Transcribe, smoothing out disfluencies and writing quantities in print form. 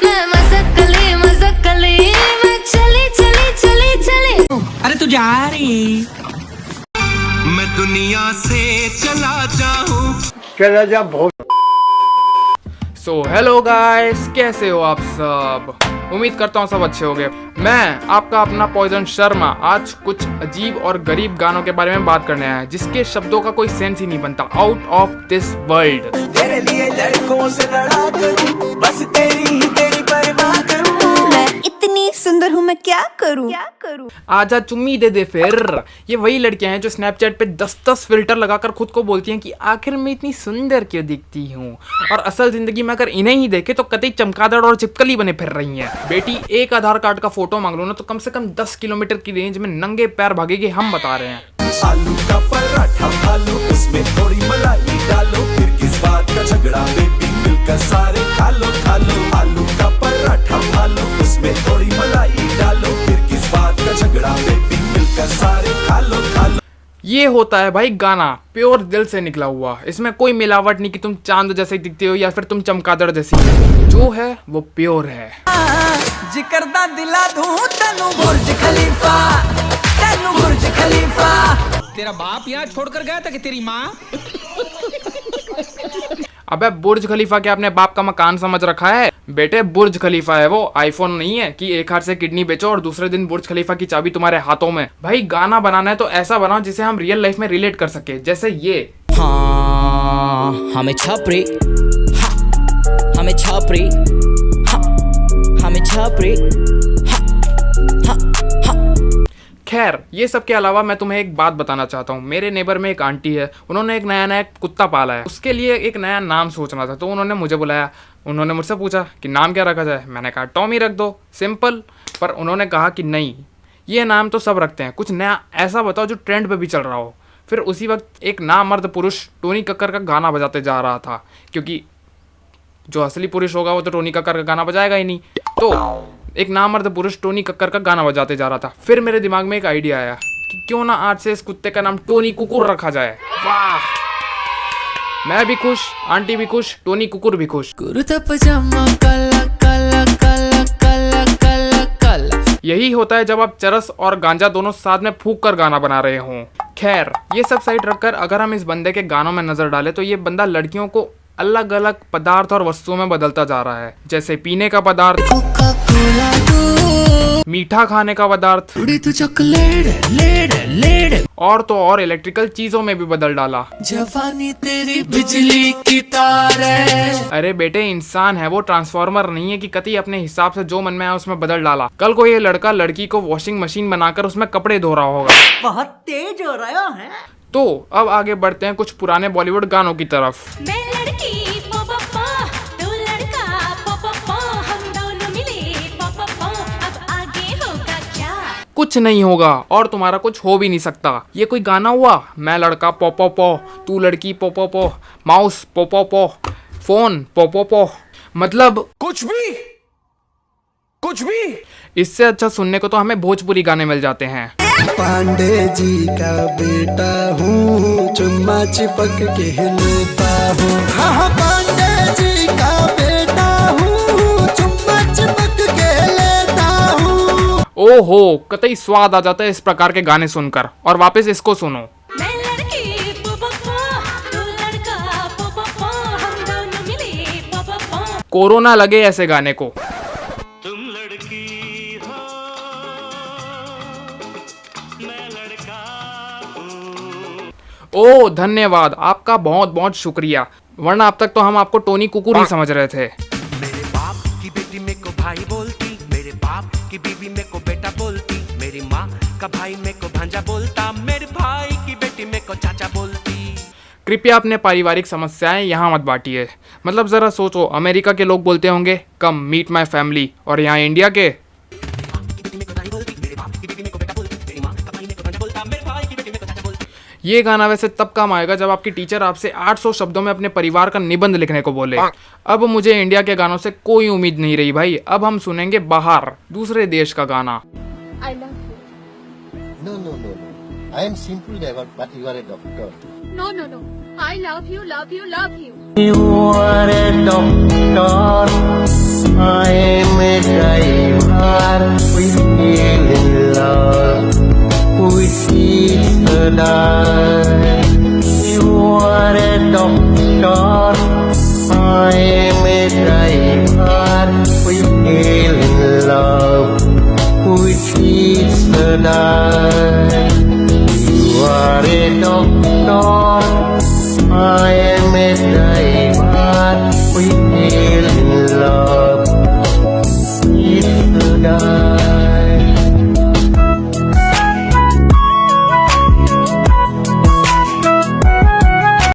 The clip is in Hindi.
मैं मजक्कली मैं चली। अरे तू जा रही, मैं दुनिया से चला जाऊं। चला जा बहुत। सो हेलो गाइस, कैसे हो आप सब? उम्मीद करता हूँ सब अच्छे होंगे। मैं आपका अपना पॉइजन शर्मा आज कुछ अजीब और गरीब गानों के बारे में बात करने आया है जिसके शब्दों का कोई सेंस ही नहीं बनता, आउट ऑफ दिस वर्ल्ड। तेरे लिए लड़कों से लड़ा करूं, बस तेरी परवाह करूं। मैं इतनी सुंदर हूँ, मैं क्या करूं? आजा चुम्मी दे दे फिर। ये वही लड़कियां हैं जो स्नैपचैट पे 10-10 फिल्टर लगाकर खुद को बोलती हैं कि आखिर मैं इतनी सुंदर क्यों दिखती हूँ, और असल जिंदगी में अगर इन्हें ही देखे तो कतई चमगादड़ और चिपकली बने फिर रही हैं। बेटी एक आधार कार्ड का फोटो मांग लो ना तो कम से कम 10 किलोमीटर की रेंज में नंगे पैर भागेगी, हम बता रहे हैं। आलू का पराठा खा लो, उसमें थोड़ी मलाई डालो, फिर किस बात का झगड़ा बेबी, मिलकर सारे खा लो। आलू का पराठा खा लो, उसमें थोड़ी मलाई डालो, फिर किस बात का झगड़ा बेबी, मिलकर सारे खा लो। ये होता है भाई गाना, प्योर दिल से निकला हुआ। इसमें कोई मिलावट नहीं कि तुम चांद जैसे दिखते हो या फिर तुम चमगादड़ जैसी। जो है वो प्योर है। जिकर दा दिला दूं तेनू बुर्ज खलीफा, तेनू बुर्ज खलीफा। तेरा बाप यहाँ छोड़कर गया था कि तेरी माँ? अबे बुर्ज खलीफा क्या अपने बाप का मकान समझ रखा है? बेटे बुर्ज खलीफा है वो, आईफोन नहीं है कि एक हाथ से किडनी बेचो और दूसरे दिन बुर्ज खलीफा की चाबी तुम्हारे हाथों में। भाई गाना बनाना है तो ऐसा बनाओ जिसे हम रियल लाइफ में रिलेट कर सके, जैसे ये। हाँ हमें छापरी, हाँ हमें छापरी, हाँ हमें छापरी, हाँ हाँ हाँ। खैर ये सब के अलावा मैं तुम्हें एक बात बताना चाहता हूँ। मेरे नेबर में एक आंटी है, उन्होंने एक नया कुत्ता पाला है। उसके लिए एक नया नाम सोचना था तो उन्होंने मुझे बुलाया। उन्होंने मुझसे पूछा कि नाम क्या रखा जाए। मैंने कहा टॉमी रख दो, सिंपल। पर उन्होंने कहा कि नहीं, ये नाम तो सब रखते हैं, कुछ नया ऐसा बताओ जो ट्रेंड पे भी चल रहा हो। फिर उसी वक्त एक नामर्द पुरुष टोनी कक्कर का गाना बजाते जा रहा था, क्योंकि जो असली पुरुष होगा वो तो टोनी कक्कर का गाना बजाएगा ही नहीं। तो एक नामर्द पुरुष टोनी कक्कर का गाना बजाते जा रहा था। फिर मेरे दिमाग में एक आइडिया आया कि क्यों ना आज से इस कुत्ते का नाम टोनी कुकुर रखा जाए। वाह, मैं भी खुश, आंटी भी खुश, टोनी कुकुर भी खुश। कुर्ता पजामा काला काला काला काला काला काला। यही होता है जब आप चरस और गांजा दोनों साथ में फूंक कर गाना बना रहे हों। खैर ये सब साइड रखकर अगर हम इस बंदे के गानों में नजर डालें तो ये बंदा लड़कियों को अलग अलग पदार्थ और वस्तुओं में बदलता जा रहा है, जैसे पीने का पदार्थ, मीठा खाने का पदार्थ, और तो और इलेक्ट्रिकल चीजों में भी बदल डाला। जवानी तेरी बिजली की तार है। अरे बेटे इंसान है वो, ट्रांसफार्मर नहीं है कि कति अपने हिसाब से जो मन में आया उसमें बदल डाला। कल को ये लड़का लड़की को वॉशिंग मशीन बनाकर उसमें कपड़े धो रहा होगा। बहुत तेज हो रहा है। तो अब आगे बढ़ते हैं कुछ पुराने बॉलीवुड गानों की तरफ। मैं लड़की पो पो पो, तू लड़का पो पो पो, हम दोनों मिले पो पो पो, अब आगे होगा क्या? कुछ नहीं होगा और तुम्हारा कुछ हो भी नहीं सकता। ये कोई गाना हुआ? मैं लड़का पो पो पो, तू लड़की पो पो पो, माउस पो पो पो, फोन पो पो पो, मतलब कुछ भी। इससे अच्छा सुनने को तो हमें भोजपुरी गाने मिल जाते हैं। पांडे जी का बेटा हूँ, चुम्मा चिपक के लेता हूँ। हाँ पांडे जी का बेटा हूँ, चुम्मा चिपक के लेता हूँ। ओहो, कतई स्वाद आ जाता है इस प्रकार के गाने सुनकर। और वापस इसको सुनो। मैं लड़की पो पो पो, तू लड़का पो पो पो, हम दोनों मिले पो पो पो। कोरोना लगे ऐसे गाने को। तुम लड़की हो, मैं लड़का हूँ। ओ धन्यवाद, आपका बहुत बहुत शुक्रिया, वरना अब तक तो हम आपको टोनी कुकुर ही समझ रहे थे। मेरे बाप की बेटी मेरे को भाई बोलती, मेरे बाप की बीवी मेरे को बेटा बोलती, मेरी माँ का भाई मेरे को भांजा बोलता, मेरे भाई की बेटी मेरे को चाचा बोलती। कृपया अपने पारिवारिक समस्याएं यहाँ मत बांटिए। मतलब जरा सोचो, अमेरिका के लोग बोलते होंगे कम मीट माय फैमिली, और यहाँ इंडिया के ये गाना वैसे तब काम आएगा जब आपकी टीचर आपसे 800 शब्दों में अपने परिवार का निबंध लिखने को बोले। अब मुझे इंडिया के गानों से कोई उम्मीद नहीं रही भाई। अब हम सुनेंगे बाहर दूसरे देश का गाना। I love you. No. I am simple driver, but you are a doctor. No. I love you. You are a doctor, I doctor, I'm a driver. We fell in love with each other.